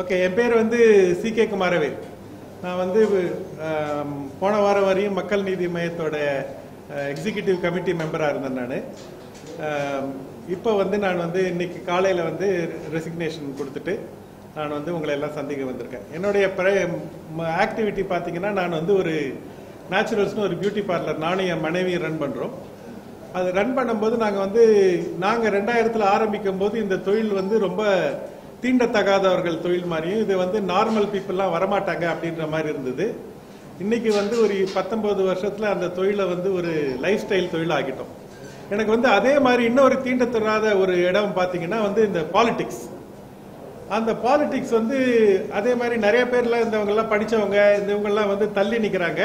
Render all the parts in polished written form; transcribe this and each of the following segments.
Okay, என் பேர் வந்து CK Kumaravel. நான் வந்து போன வாரம் வரையும் மக்கள் நீதி மையத்தோட எக்ஸிகியூட்டிவ் கமிட்டி மெம்பராக இருந்தேன். நான் இப்போ வந்து நான் வந்து இன்னைக்கு காலையில் வந்து ரெசிக்னேஷன் கொடுத்துட்டு நான் வந்து உங்களை எல்லாம் சந்திக்க வந்திருக்கேன். என்னுடைய ஆக்டிவிட்டி பார்த்தீங்கன்னா, நான் வந்து ஒரு நேச்சுரல்ஸ்னு ஒரு பியூட்டி பார்லர் நானும் என் மனைவி ரன் பண்ணுறோம். அது ரன் பண்ணும்போது நாங்கள் 2000 ஆரம்பிக்கும் போது இந்த தொழில் வந்து ரொம்ப தீண்டத்தகாதவர்கள் தொழில் மாதிரியும், இது வந்து நார்மல் பீப்புளெலாம் வரமாட்டாங்க அப்படின்ற மாதிரி இருந்தது. இன்னைக்கு வந்து ஒரு 19 வருஷத்தில் அந்த தொழிலை வந்து ஒரு லைஃப் ஸ்டைல் தொழில் ஆகிட்டோம். எனக்கு வந்து அதே மாதிரி இன்னொரு தீண்டத்தராத ஒரு இடம் பார்த்தீங்கன்னா வந்து இந்த பாலிடிக்ஸ். அந்த பாலிடிக்ஸ் வந்து அதே மாதிரி நிறைய பேர்லாம் இந்தவங்கெல்லாம் படித்தவங்க இவங்கெல்லாம் வந்து தள்ளி நிற்கிறாங்க.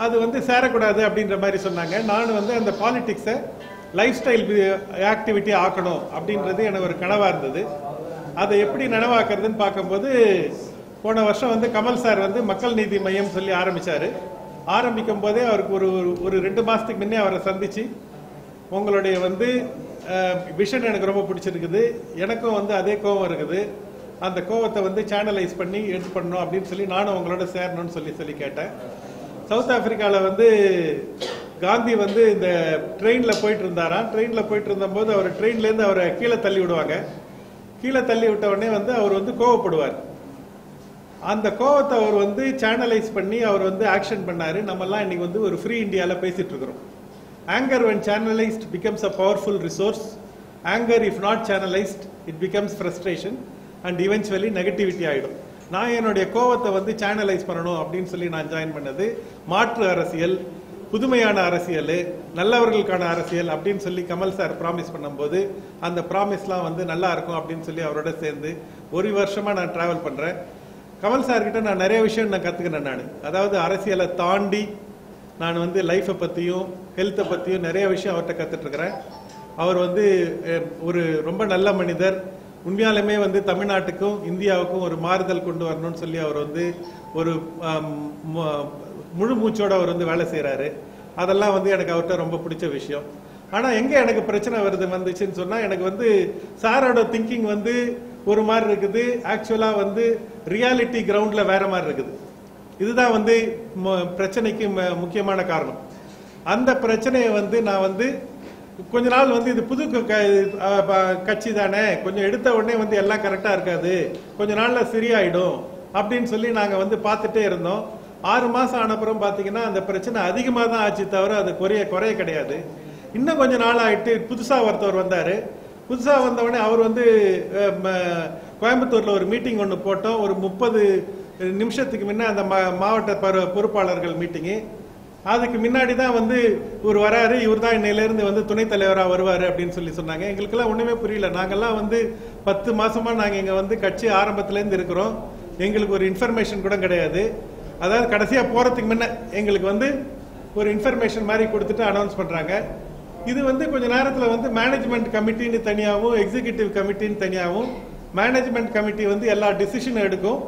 அது வந்து சேரக்கூடாது அப்படின்ற மாதிரி சொன்னாங்க. நான் வந்து அந்த பாலிடிக்ஸை லைஃப் ஸ்டைல் ஆக்டிவிட்டி ஆக்கணும் அப்படின்றது எனக்கு ஒரு கனவாக இருந்தது. அதை எப்படி நனவாக்குறதுன்னு பார்க்கும்போது, போன வருஷம் வந்து கமல் சார் வந்து மக்கள் நீதி மையம் சொல்லி ஆரம்பித்தார். ஆரம்பிக்கும் போதே அவருக்கு ஒரு 2 மாதத்துக்கு முன்னே அவரை சந்தித்து, உங்களுடைய வந்து விஷன் எனக்கு ரொம்ப பிடிச்சிருக்குது, எனக்கும் வந்து அதே கோவம் இருக்குது, அந்த கோவத்தை வந்து சேனலைஸ் பண்ணி எடுத்து பண்ணணும் அப்படின்னு சொல்லி நானும் உங்களோட சேரணும்னு சொல்லி கேட்டேன். சவுத் ஆப்பிரிக்காவில் வந்து காந்தி வந்து இந்த ட்ரெயினில் போயிட்டு இருந்தாராம். ட்ரெயினில் போயிட்டு இருந்தபோது அவர் ட்ரெயின்லேருந்து அவரை கீழே தள்ளி விடுவாங்க. கீழே தள்ளி விட்ட உடனே வந்து அவர் வந்து கோவப்படுவார். அந்த கோவத்தை அவர் வந்து சேனலைஸ் பண்ணி அவர் வந்து ஆக்ஷன் பண்ணார். நம்மெல்லாம் இன்னைக்கு வந்து ஒரு ஃப்ரீ இந்தியாவில் பேசிட்டு இருக்கிறோம். Anger when channelized becomes a powerful resource. Anger if not channelized, it becomes frustration and eventually negativity ஆகிடும். நான் என்னுடைய கோவத்தை வந்து சேனலைஸ் பண்ணணும் அப்படின்னு சொல்லி நான் ஜாயின் பண்ணது மாற்று அரசியல், புதுமையான அரசியல், நல்லவர்களுக்கான அரசியல் அப்படின்னு சொல்லி கமல் சார் ப்ராமிஸ் பண்ணும்போது அந்த ப்ராமிஸ்லாம் வந்து நல்லா இருக்கும் அப்படின்னு சொல்லி அவரோட சேர்ந்து ஒரு வருஷமாக நான் ட்ராவல் பண்ணுறேன். கமல் சார்கிட்ட நான் நிறைய விஷயம் நான் கற்றுக்கினேன். நான் அதாவது அரசியலை தாண்டி நான் வந்து லைஃப்பை பற்றியும் ஹெல்த்தை பற்றியும் நிறைய விஷயம் அவர்கிட்ட கற்றுட்ருக்கிறேன். அவர் வந்து ஒரு ரொம்ப நல்ல மனிதர். உண்மையாலுமே வந்து தமிழ்நாட்டுக்கும் இந்தியாவுக்கும் ஒரு மாறுதல் கொண்டு வரணும்னு சொல்லி அவர் வந்து ஒரு முழு மூச்சோடு அவர் வந்து வேலை செய்கிறாரு. அதெல்லாம் வந்து எனக்கு அவர்கிட்ட ரொம்ப பிடிச்ச விஷயம். ஆனால் எங்கே எனக்கு பிரச்சனை வந்துச்சுன்னு சொன்னால், எனக்கு வந்து சாரோட திங்கிங் வந்து ஒரு மாதிரி இருக்குது, ஆக்சுவலாக வந்து ரியாலிட்டி கிரவுண்டில் வேற மாதிரி இருக்குது. இதுதான் வந்து பிரச்சனைக்கு முக்கியமான காரணம். அந்த பிரச்சனையை வந்து நான் வந்து கொஞ்ச நாள் வந்து இது புது கட்சி தானே, கொஞ்சம் எடுத்த உடனே வந்து எல்லாம் கரெக்டாக இருக்காது, கொஞ்ச நாளில் சரியாயிடும் அப்படின்னு சொல்லி நாங்கள் வந்து பார்த்துட்டே இருந்தோம். 6 மாதம் ஆனப்புறம் பார்த்தீங்கன்னா அந்த பிரச்சனை அதிகமாக தான் ஆச்சு, தவிர அது குறைய கிடையாது. இன்னும் கொஞ்சம் நாள் ஆகிட்டு புதுசாக ஒருத்தவர் வந்தார். புதுசாக வந்தவுடனே அவர் வந்து கோயம்புத்தூரில் ஒரு மீட்டிங் ஒன்று போட்டோம். ஒரு 30 நிமிஷத்துக்கு முன்னே அந்த மாவட்ட பொறுப்பாளர்கள் மீட்டிங்கு. அதுக்கு முன்னாடி தான் வந்து இவர் வராரு, இவர் தான் இன்னையிலேருந்து வந்து துணைத் தலைவராக வருவார் அப்படின்னு சொல்லி சொன்னாங்க. எங்களுக்கெல்லாம் ஒன்றுமே புரியல. நாங்கள்லாம் வந்து 10 மாதமாக நாங்கள் இங்கே வந்து கட்சி ஆரம்பத்துலேருந்து இருக்கிறோம். எங்களுக்கு ஒரு இன்ஃபர்மேஷன் கூட கிடையாது. அதாவது கடைசியாக போகிறதுக்கு முன்னே எங்களுக்கு வந்து ஒரு இன்ஃபர்மேஷன் மாதிரி கொடுத்துட்டு அனௌன்ஸ் பண்ணுறாங்க. இது வந்து கொஞ்ச நேரத்தில் வந்து மேனேஜ்மெண்ட் கமிட்டின்னு தனியாகவும் எக்ஸிக்யூட்டிவ் கமிட்டின்னு தனியாகவும், மேனேஜ்மெண்ட் கமிட்டி வந்து எல்லா டிசிஷனும் எடுக்கும்,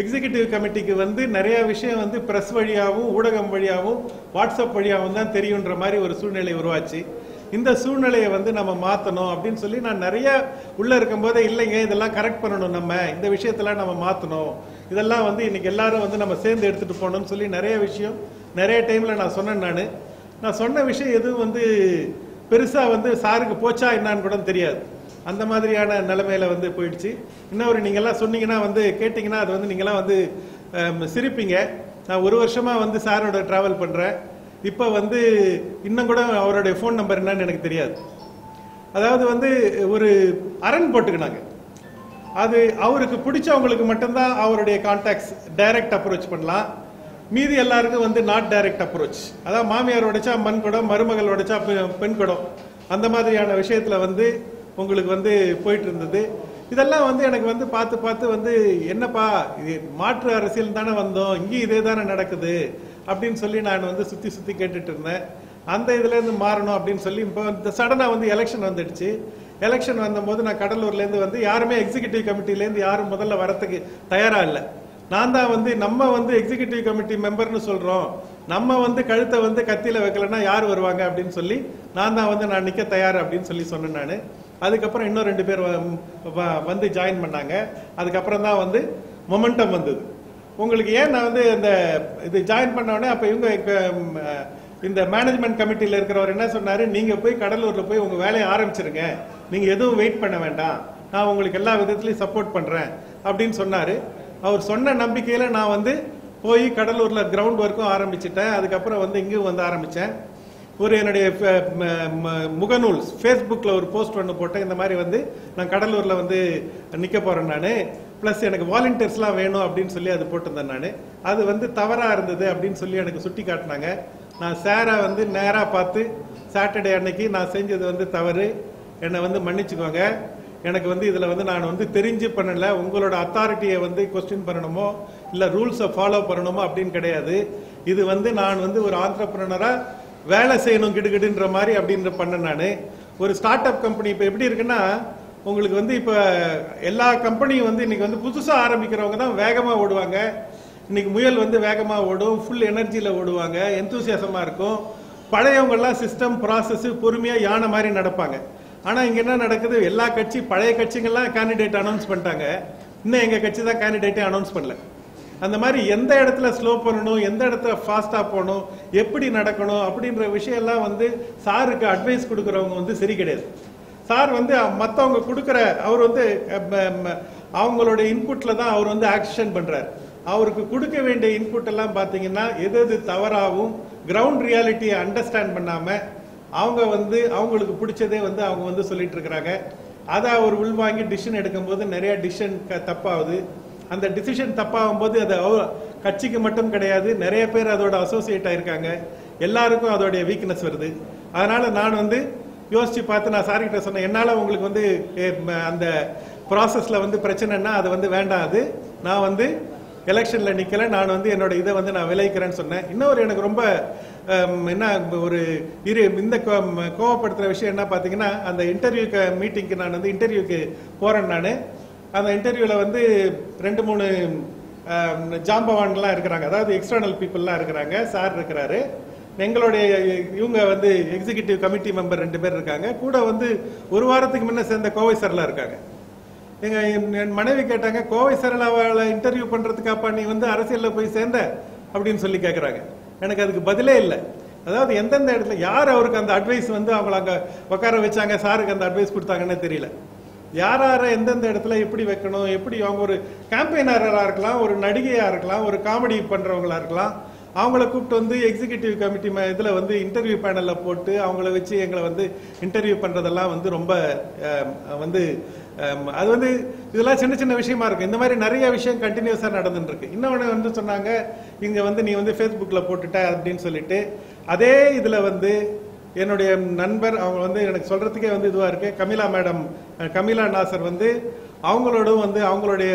எக்ஸிகியூட்டிவ் கமிட்டிக்கு வந்து நிறைய விஷயம் வந்து பிரஸ் வழியாகவும் ஊடகம் வழியாகவும் வாட்ஸ்அப் வழியாகவும் தான் தெரியுன்ற மாதிரி ஒரு சூழ்நிலை உருவாச்சு. இந்த சூழ்நிலையை வந்து நம்ம மாற்றணும் அப்படின்னு சொல்லி நான் நிறைய உள்ளே இருக்கும்போதே, இல்லைங்க இதெல்லாம் கரெக்ட் பண்ணணும், நம்ம இந்த விஷயத்தெல்லாம் நம்ம மாற்றணும், இதெல்லாம் வந்து இன்னைக்கு எல்லாரும் வந்து நம்ம சேர்ந்து எடுத்துகிட்டு போகணும்னு சொல்லி நிறைய விஷயம் நிறைய டைமில் நான் சொன்னேன். நான் சொன்ன விஷயம் எதுவும் வந்து பெருசாக வந்து சாருக்கு போச்சா என்னான்னு கூட தெரியாது. அந்த மாதிரியான நிலைமையில வந்து போயிடுச்சு. இன்னொரு நீங்கள்லாம் சொன்னீங்கன்னா வந்து கேட்டிங்கன்னா அது வந்து நீங்கள்லாம் வந்து சிரிப்பீங்க. நான் 1 வருஷமாக வந்து சாரோட ட்ராவல் பண்ணுறேன். இப்போ வந்து இன்னும் கூட அவருடைய ஃபோன் நம்பர் என்னன்னு எனக்கு தெரியாது. அதாவது வந்து ஒரு அரண் போட்டுக்கினாங்க. அது அவருக்கு பிடிச்சவங்களுக்கு மட்டும்தான் அவருடைய கான்டாக்ட்ஸ் டைரக்ட் அப்ரோச் பண்ணலாம். மீதி எல்லாருக்கும் வந்து நாட் டைரக்ட் அப்ரோச். அதாவது மாமியார் உடைச்சா மண் குடம், மருமகள் உடைச்சா பெண் குடம், அந்த மாதிரியான விஷயத்தில் வந்து உங்களுக்கு வந்து போயிட்டு இருந்தது. இதெல்லாம் வந்து எனக்கு வந்து பார்த்து வந்து என்னப்பா இது மாற்று அரசியல் தானே வந்தோம், இங்கேயும் இதே தானே நடக்குது அப்படின்னு சொல்லி நான் வந்து சுற்றி கேட்டுட்டு இருந்தேன். அந்த இதுலேருந்து மாறணும் அப்படின்னு சொல்லி இப்போ இந்த சடனாக வந்து எலெக்ஷன் வந்துடுச்சு. எலெக்ஷன் வந்தபோது நான் கடலூர்லேருந்து வந்து யாருமே எக்ஸிக்யூட்டிவ் கமிட்டிலேருந்து யாரும் முதல்ல வரத்துக்கு தயாராக இல்லை. நான் தான் வந்து நம்ம வந்து எக்ஸிக்யூட்டிவ் கமிட்டி மெம்பர்னு சொல்கிறோம், நம்ம வந்து கழுத்தை வந்து கத்தியில வைக்கலன்னா யார் வருவாங்க அப்படின்னு சொல்லி நான் தான் வந்து நான் நிக்க தயார் அப்படின்னு சொல்லி சொன்னேன் நான். அதுக்கப்புறம் இன்னும் 2 பேர் வந்து ஜாயின் பண்ணாங்க. அதுக்கப்புறம் தான் வந்து மொமெண்டம் வந்தது. உங்களுக்கு ஏன் நான் வந்து இந்த இது ஜாயின் பண்ண உடனே அப்ப இவங்க இந்த மேனேஜ்மெண்ட் கமிட்டியில் இருக்கிறவர் என்ன சொன்னாரு, நீங்க போய் கடலூர்ல போய் உங்க வேலையை ஆரம்பிச்சிருங்க, நீங்க எதுவும் வெயிட் பண்ண வேண்டாம், நான் உங்களுக்கு எல்லா விதத்திலையும் சப்போர்ட் பண்றேன் அப்படின்னு சொன்னாரு. அவர் சொன்ன நம்பிக்கையில நான் வந்து போய் கடலூர்ல கிரவுண்ட் ஒர்க்கும் ஆரம்பிச்சிட்டேன். அதுக்கப்புறம் வந்து இங்கேயும் வந்து ஆரம்பிச்சேன். ஒரு என்னுடைய முகநூல் ஃபேஸ்புக்கில் ஒரு போஸ்ட் ஒன்று போட்டேன், இந்த மாதிரி வந்து நான் கடலூரில் வந்து நிற்க போகிறேன் நான், ப்ளஸ் எனக்கு வாலண்டியர்ஸ்லாம் வேணும் அப்படின்னு சொல்லி அது போட்டிருந்தேன் நான். அது வந்து தவறாக இருந்தது அப்படின்னு சொல்லி எனக்கு சுட்டி காட்டினாங்க. நான் சாரை வந்து நேராக பார்த்து சாட்டர்டே அன்னைக்கு நான் செஞ்சது வந்து தவறு, என்னை வந்து மன்னிச்சுக்கோங்க, எனக்கு வந்து இதில் வந்து நான் வந்து தெரிஞ்சு பண்ணல, உங்களோட அத்தாரிட்டியை வந்து கொஸ்டின் பண்ணணுமோ இல்லை ரூல்ஸை ஃபாலோ பண்ணணுமோ அப்படின்னு கிடையாது, இது வந்து நான் வந்து ஒரு ஆண்டர்பிரனராக வேலை செய்யணும் கிடுகிடுன்ற மாதிரி அப்படின்னு பண்ணேன் நான். ஒரு ஸ்டார்ட் அப் கம்பெனி இப்போ எப்படி இருக்குன்னா, உங்களுக்கு வந்து இப்போ எல்லா கம்பெனியும் வந்து இன்னைக்கு வந்து புதுசாக ஆரம்பிக்கிறவங்க தான் வேகமாக ஓடுவாங்க. இன்னைக்கு முயல் வந்து வேகமாக ஓடும், ஃபுல் எனர்ஜியில் ஓடுவாங்க, எந்தூசியாசமாக இருக்கும். பழையவங்கெல்லாம் சிஸ்டம் ப்ராசஸ் பொறுமையாக யானை மாதிரி நடப்பாங்க. ஆனால் இங்கே என்ன நடக்குது, எல்லா கட்சி பழைய கட்சிகள்லாம் கேண்டிடேட் அனௌன்ஸ் பண்ணிட்டாங்க, இன்னும் எங்கள் கட்சி தான் கேண்டிடேட்டே அனௌன்ஸ் பண்ணல. அந்த மாதிரி எந்த இடத்துல ஸ்லோ பண்ணணும், எந்த இடத்துல ஃபாஸ்ட்டாக போகணும், எப்படி நடக்கணும் அப்படின்ற விஷயம்லாம் வந்து சாருக்கு அட்வைஸ் கொடுக்குறவங்க வந்து சரி கிடையாது. சார் வந்து மற்றவங்க கொடுக்குற அவர் வந்து அவங்களோட இன்புட்டில் தான் அவர் வந்து ஆக்ஷன் பண்ணுறார். அவருக்கு கொடுக்க வேண்டிய இன்புட் எல்லாம் பார்த்தீங்கன்னா எது எது தவறாகவும் கிரவுண்ட் ரியாலிட்டியை அண்டர்ஸ்டாண்ட் பண்ணாமல் அவங்க வந்து அவங்களுக்கு பிடிச்சதே வந்து அவங்க வந்து சொல்லிட்டு இருக்கிறாங்க. அதை அவர் உள்வாங்கி டிசிஷன் எடுக்கும்போது நிறைய டிசிஷன் தப்பாகுது. அந்த டிசிஷன் தப்பாகும் போது அது கட்சிக்கு மட்டும் கிடையாது, நிறைய பேர் அதோட அசோசியேட் ஆயிருக்காங்க, எல்லாருக்கும் அதோடைய வீக்னஸ் வருது. அதனால நான் வந்து யோசிச்சு பார்த்து நான் சார்கிட்ட சொன்னேன், என்னால் உங்களுக்கு வந்து அந்த ப்ராசஸில் வந்து பிரச்சனைன்னா அது வந்து வேண்டாம், அது நான் வந்து எலெக்ஷனில் நிற்கல, நான் வந்து என்னோட இதை வந்து நான் விளைவிக்கிறேன்னு சொன்னேன். இன்னொரு எனக்கு ரொம்ப என்ன ஒரு இந்த கோவப்படுத்துகிற விஷயம் என்ன பார்த்தீங்கன்னா, அந்த இன்டர்வியூக்கு மீட்டிங்க்கு நான் வந்து இன்டர்வியூக்கு போகிறேன். நான் அந்த இன்டர்வியூவில் வந்து 2-3 ஜாம்பவான்லாம் இருக்கிறாங்க, அதாவது எக்ஸ்டர்னல் பீப்புளெலாம் இருக்கிறாங்க, சார் இருக்கிறாரு, எங்களுடைய இவங்க வந்து எக்ஸிகியூட்டிவ் கமிட்டி மெம்பர் 2 பேர் இருக்காங்க, கூட வந்து ஒரு வாரத்துக்கு முன்ன சேர்ந்த கோவை சரலா இருக்காங்க. என் மனைவி கேட்டாங்க, கோவை சரலாவை இன்டர்வியூ பண்ணுறதுக்காப்பா நீ வந்து அரசியலில் போய் சேர்ந்த அப்படின்னு சொல்லி கேட்குறாங்க. எனக்கு அதுக்கு பதிலே இல்லை. அதாவது எந்தெந்த இடத்துல யார் அவருக்கு அந்த அட்வைஸ் வந்து அவங்கள அங்கே உட்கார வச்சாங்க, சாருக்கு அந்த அட்வைஸ் கொடுத்தாங்கன்னு தெரியல. யார் யாரை எந்தெந்த இடத்துல எப்படி வைக்கணும், எப்படி அவங்க ஒரு கேம்பெயினராக இருக்கலாம், ஒரு நடிகையாக இருக்கலாம், ஒரு காமெடி பண்ணுறவங்களா இருக்கலாம், அவங்கள கூப்பிட்டு வந்து எக்ஸிகியூட்டிவ் கமிட்டி இதில் வந்து இன்டர்வியூ பேனலில் போட்டு அவங்கள வச்சு எங்களை வந்து இன்டர்வியூ பண்ணுறதெல்லாம் வந்து ரொம்ப வந்து அது வந்து இதெல்லாம் சின்ன சின்ன விஷயமா இருக்கு. இந்த மாதிரி நிறைய விஷயம் கண்டினியூஸாக நடந்துட்டு இருக்கு. இன்னொன்று வந்து சொன்னாங்க, இங்கே வந்து நீ வந்து ஃபேஸ்புக்கில் போட்டுட்ட அப்படின்னு சொல்லிட்டு, அதே இதில் வந்து என்னுடைய நண்பர் அவங்க வந்து எனக்கு சொல்றதுக்கே வந்து இதுவாக இருக்கு, கமிலா மேடம், கமிலா நாசர் வந்து அவங்களோடும் வந்து அவங்களுடைய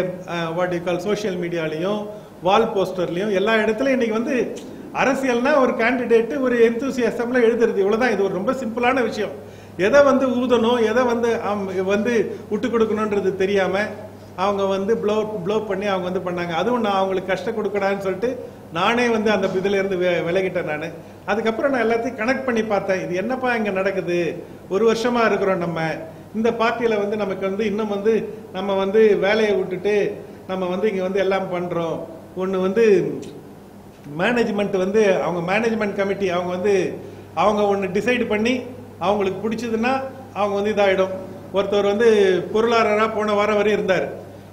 வாட் யூ கால் சோஷியல் மீடியாலையும் வால் போஸ்டர்லையும் எல்லா இடத்துலையும் இன்னைக்கு வந்து அரசியல்னா ஒரு கேண்டிடேட் ஒரு எந்தூசியாசம்ல எழுதுறது, இவ்வளவுதான். இது ஒரு ரொம்ப சிம்பிளான விஷயம். எதை வந்து ஊதணும், எதை வந்து வந்து விட்டு கொடுக்கணுன்றது தெரியாம அவங்க வந்து ப்ளோ பண்ணி அவங்க வந்து பண்ணாங்க. அதுவும் நான் அவங்களுக்கு கஷ்டம் கொடுக்கடான்னு சொல்லிட்டு நானே வந்து அந்த இதுல இருந்து விலகிட்டேன் நான். அதுக்கப்புறம் நான் எல்லாத்தையும் கனெக்ட் பண்ணி பார்த்தேன், இது என்னப்பா இங்க நடக்குது, ஒரு வருஷமா இருக்கிறோம் நம்ம இந்த பார்ட்டியில வந்து நமக்கு வந்து இன்னும் வந்து நம்ம வந்து வேலையை விட்டுட்டு நம்ம வந்து இங்க வந்து எல்லாம் பண்றோம். ஒன்று வந்து மேனேஜ்மெண்ட் வந்து அவங்க மேனேஜ்மெண்ட் கமிட்டி அவங்க வந்து அவங்க ஒன்று டிசைடு பண்ணி அவங்களுக்கு பிடிச்சதுன்னா அவங்க வந்து இதாகிடும். ஒருத்தர் வந்து பொருளாளராக போன வாரம் வரை இருந்தார்,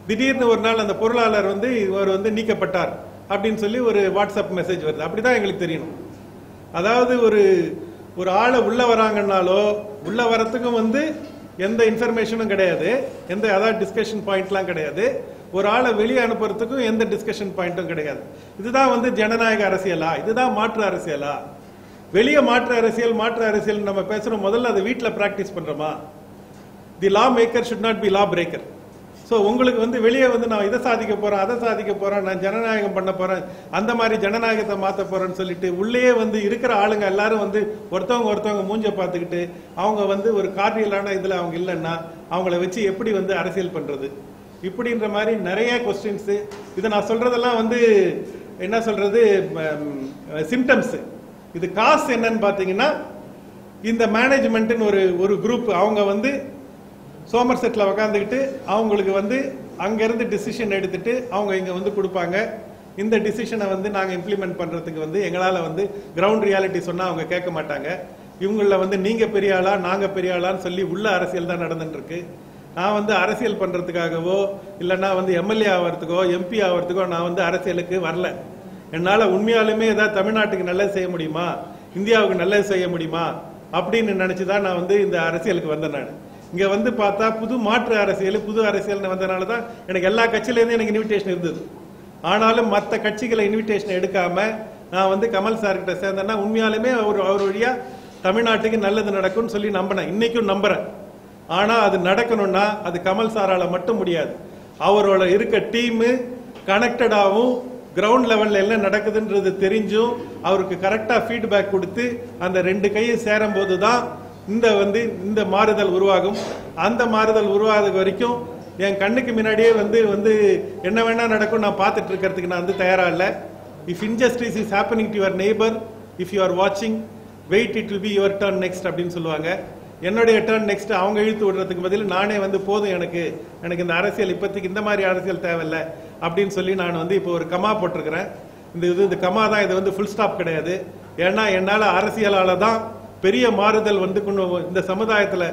திடீர்னு ஒரு நாள் அந்த பொருளாளர் வந்து இவர் வந்து நீக்கப்பட்டார் அப்படின்னு சொல்லி ஒரு வாட்ஸ்அப் மெசேஜ் வருது. அப்படிதான் எங்களுக்கு தெரியணும். அதாவது ஒரு ஆளை உள்ள வராங்கன்னாலோ உள்ள வரத்துக்கும் வந்து எந்த இன்ஃபர்மேஷனும் கிடையாது, எந்த அதாவது டிஸ்கஷன் பாயிண்ட்லாம் கிடையாது, ஒரு ஆளை வெளியே அனுப்புறதுக்கும் எந்த டிஸ்கஷன் பாயிண்ட்டும் கிடையாது. இதுதான் வந்து ஜனநாயக அரசியலா, இதுதான் மாற்று அரசியலா? வெளியே மாற்று அரசியல் நம்ம பேசுறோம், முதல்ல அதை வீட்டில் பிராக்டிஸ் பண்றோமா? The law maker should not be law breaker. So உங்களுக்கு வந்து வெளியே வந்து நான் இதை சாதிக்க போறேன், அதை சாதிக்க போறேன், நான் ஜனநாயகம் பண்ண போறேன், அந்த மாதிரி ஜனநாயகத்தை மாற்ற போறேன்னு சொல்லிட்டு உள்ளே வந்து இருக்கிற ஆளுங்க எல்லாரும் வந்து ஒருத்தவங்க மூஞ்ச பார்த்துக்கிட்டு அவங்க வந்து ஒரு கார்டியலான இதுல அவங்க இல்லைன்னா அவங்கள வச்சு எப்படி வந்து அரசியல் பண்றது? இப்படின்ற மாதிரி நிறைய கொஸ்டின்ஸ். இதை நான் சொல்றதெல்லாம் வந்து என்ன சொல்றது சிம்டம்ஸ். இது காசு என்னன்னு பாத்தீங்கன்னா, இந்த மேனேஜ்மெண்ட்னு ஒரு குரூப் அவங்க வந்து சோமர்செட்ல உக்காந்துக்கிட்டு அவங்களுக்கு வந்து அங்கிருந்து டிசிஷன் எடுத்துட்டு அவங்க இங்க வந்து கொடுப்பாங்க. இந்த டிசிஷனை வந்து நாங்க இம்ப்ளிமெண்ட் பண்றதுக்கு வந்து எங்களால வந்து கிரவுண்ட் ரியாலிட்டி சொன்னா அவங்க கேட்க மாட்டாங்க. இவங்கள வந்து நீங்க பெரிய ஆளா நாங்க பெரிய ஆளான்னு சொல்லி உள்ள அரசியல் தான் நடந்துட்டு இருக்கு. நான் வந்து அரசியல் பண்றதுக்காகவோ இல்லைன்னா வந்து எம்எல்ஏ ஆகிறதுக்கோ எம்பி ஆகிறதுக்கோ நான் வந்து அரசியலுக்கு வரல. என்னால உண்மையாலுமே ஏதாவது தமிழ்நாட்டுக்கு நல்லது செய்ய முடியுமா, இந்தியாவுக்கு நல்லது செய்ய முடியுமா அப்படின்னு நினைச்சுதான் நான் வந்து இந்த அரசியலுக்கு வந்தேன். நான் இங்க வந்து பார்த்தா புது மாற்று அரசியல் புது அரசியல் வந்தனால தான் எனக்கு எல்லா கட்சியிலேருந்து எனக்கு இன்விடேஷன் இருந்தது. ஆனாலும் மற்ற கட்சிகளை இன்விடேஷன் எடுக்காம நான் வந்து கமல் சார் கிட்ட சேர்ந்தேன்னா உண்மையாலுமே அவர் வழியா தமிழ்நாட்டுக்கு நல்லது நடக்கும்னு சொல்லி நம்பினேன். இன்னைக்கும் நம்புறேன். ஆனா அது நடக்கணும்னா அது கமல் சாரால மட்டும் முடியாது. அவரோட இருக்க டீம் கனெக்டடாகவும் கிரவுண்ட் லெவல்ல என்ன நடக்குதுன்றது தெரிஞ்சும் அவருக்கு கரெக்டா ஃபீட்பேக் கொடுத்து அந்த ரெண்டு கையும் சேரும் போதுதான் இந்த மாறுதல் உருவாகும். அந்த மாறுதல் உருவாத வரைக்கும் என் கண்ணுக்கு முன்னாடியே வந்து என்ன வேணா நடக்கும் நான் பார்த்துட்டு இருக்கிறதுக்கு நான் வந்து தயாரா இல்லை. If injustice is happening to your neighbour, if you are வாட்சிங், wait, it will be your turn next அப்படின்னு சொல்லுவாங்க. என்னுடைய டர்ன் நெக்ஸ்ட் அவங்க இழுத்து விடுறதுக்கு பதில் நானே வந்து போதும், எனக்கு இந்த அரசியல் இப்போதைக்கு இந்த மாதிரி அரசியல் தேவையில்லை அப்படின்னு சொல்லி நான் வந்து இப்போ ஒரு கமா போட்டிருக்கிறேன். இந்த கமா தான், இது வந்து ஃபுல் ஸ்டாப் கிடையாது. ஏன்னா என்னால் அரசியலால தான் பெரிய மாறுதல் வந்து இந்த சமுதாயத்தில்